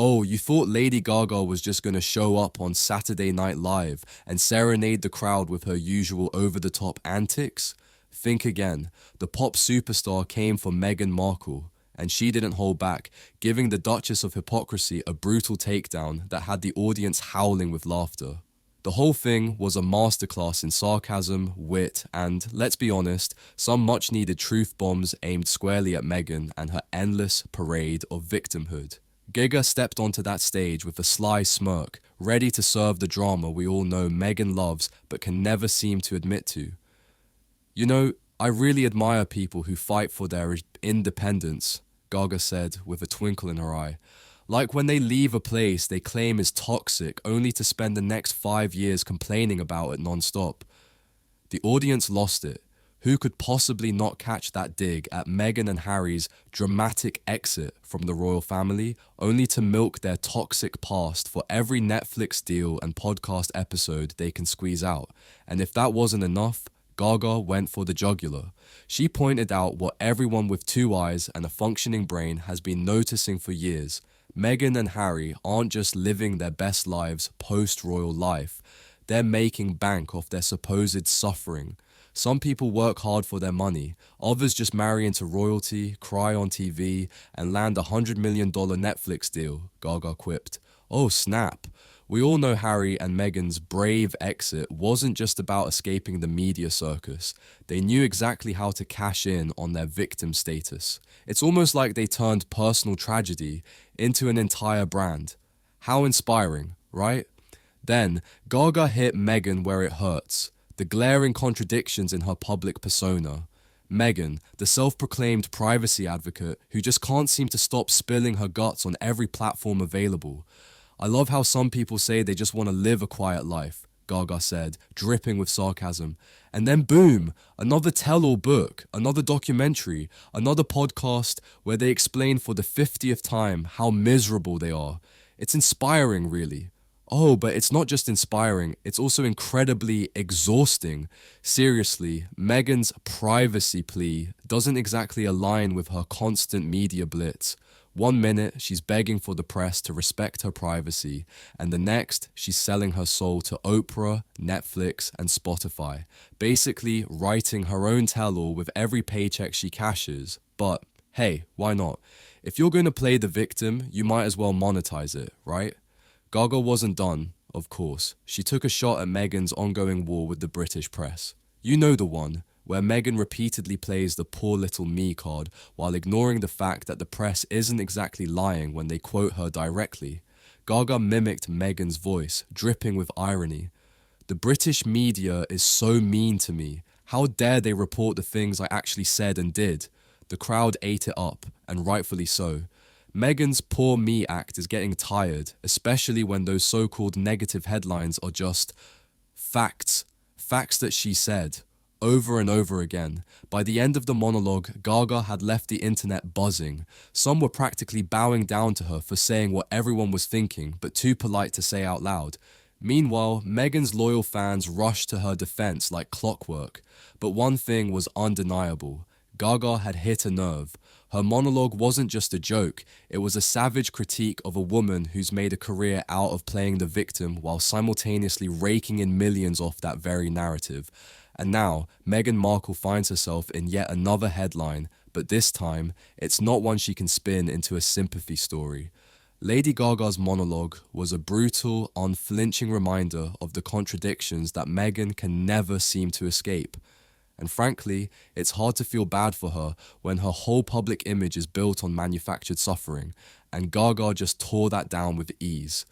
Oh, you thought Lady Gaga was just gonna show up on Saturday Night Live and serenade the crowd with her usual over-the-top antics? Think again. The pop superstar came for Meghan Markle, and she didn't hold back, giving the Duchess of Hypocrisy a brutal takedown that had the audience howling with laughter. The whole thing was a masterclass in sarcasm, wit, and, let's be honest, some much-needed truth bombs aimed squarely at Meghan and her endless parade of victimhood. Gaga stepped onto that stage with a sly smirk, ready to serve the drama we all know Meghan loves but can never seem to admit to. You know, I really admire people who fight for their independence, Gaga said with a twinkle in her eye. Like when they leave a place they claim is toxic only to spend the next 5 years complaining about it non-stop. The audience lost it. Who could possibly not catch that dig at Meghan and Harry's dramatic exit from the royal family, only to milk their toxic past for every Netflix deal and podcast episode they can squeeze out? And if that wasn't enough, Gaga went for the jugular. She pointed out what everyone with 2 eyes and a functioning brain has been noticing for years. Meghan and Harry aren't just living their best lives post-royal life. They're making bank off their supposed suffering. Some people work hard for their money, others just marry into royalty, cry on TV, and land a $100 million Netflix deal, Gaga quipped. Oh snap. We all know Harry and Meghan's brave exit wasn't just about escaping the media circus. They knew exactly how to cash in on their victim status. It's almost like they turned personal tragedy into an entire brand. How inspiring, right? Then, Gaga hit Meghan where it hurts. The glaring contradictions in her public persona. Meghan, the self-proclaimed privacy advocate who just can't seem to stop spilling her guts on every platform available. I love how some people say they just want to live a quiet life, Gaga said, dripping with sarcasm. And then boom, another tell-all book, another documentary, another podcast where they explain for the 50th time how miserable they are. It's inspiring, really. Oh, but it's not just inspiring, it's also incredibly exhausting. Seriously, Meghan's privacy plea doesn't exactly align with her constant media blitz. 1 minute, she's begging for the press to respect her privacy, and the next, she's selling her soul to Oprah, Netflix, and Spotify, basically writing her own tell-all with every paycheck she cashes. But hey, why not? If you're going to play the victim, you might as well monetize it, right? Gaga wasn't done, of course. She took a shot at Meghan's ongoing war with the British press. You know the one, where Meghan repeatedly plays the poor little me card while ignoring the fact that the press isn't exactly lying when they quote her directly. Gaga mimicked Meghan's voice, dripping with irony. The British media is so mean to me. How dare they report the things I actually said and did? The crowd ate it up, and rightfully so. Meghan's poor me act is getting tired, especially when those so-called negative headlines are just facts. Facts that she said, over and over again. By the end of the monologue, Gaga had left the internet buzzing. Some were practically bowing down to her for saying what everyone was thinking, but too polite to say out loud. Meanwhile, Meghan's loyal fans rushed to her defense like clockwork. But one thing was undeniable. Gaga had hit a nerve. Her monologue wasn't just a joke, it was a savage critique of a woman who's made a career out of playing the victim while simultaneously raking in millions off that very narrative. And now, Meghan Markle finds herself in yet another headline, but this time, it's not one she can spin into a sympathy story. Lady Gaga's monologue was a brutal, unflinching reminder of the contradictions that Meghan can never seem to escape. And frankly, it's hard to feel bad for her when her whole public image is built on manufactured suffering, and Gaga just tore that down with ease.